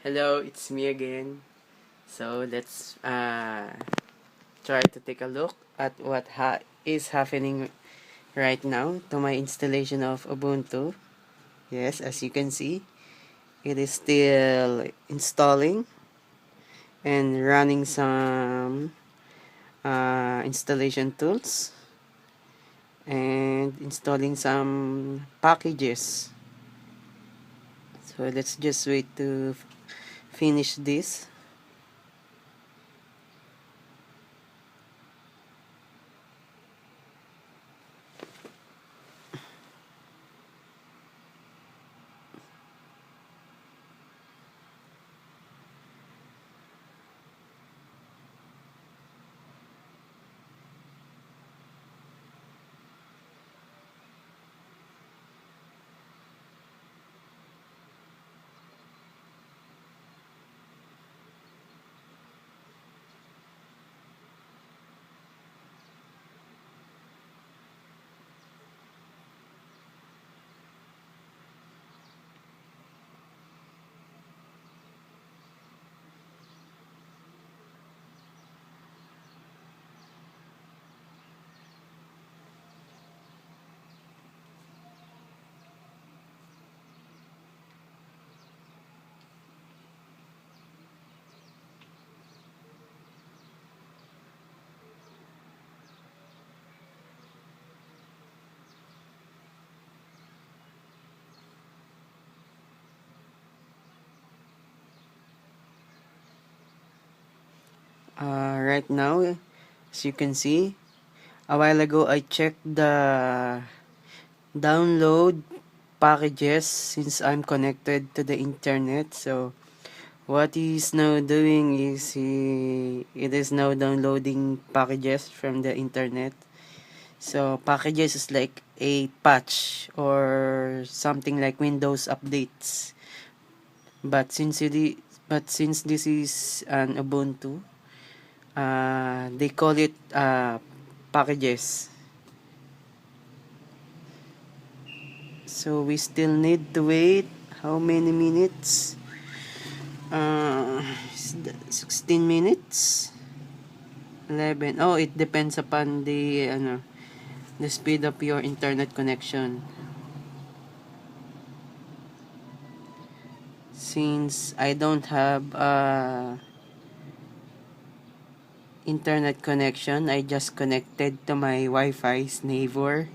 Hello, it's me again. So let's try to take a look at what is happening right now to my installation of Ubuntu. Yes, as you can see, it is still installing and running some installation tools and installing some packages. So let's just wait to finish this. Right now, as you can see, a while ago I checked the download packages since I'm connected to the internet. So what he's now doing is it is now downloading packages from the internet. So packages is like a patch or something like Windows updates. But since this is an Ubuntu, they call it packages. So we still need to wait how many minutes? 16 minutes? 11. Oh, it depends upon the speed of your internet connection. Since I don't have internet connection, I just connected to my Wi-Fi's neighbor.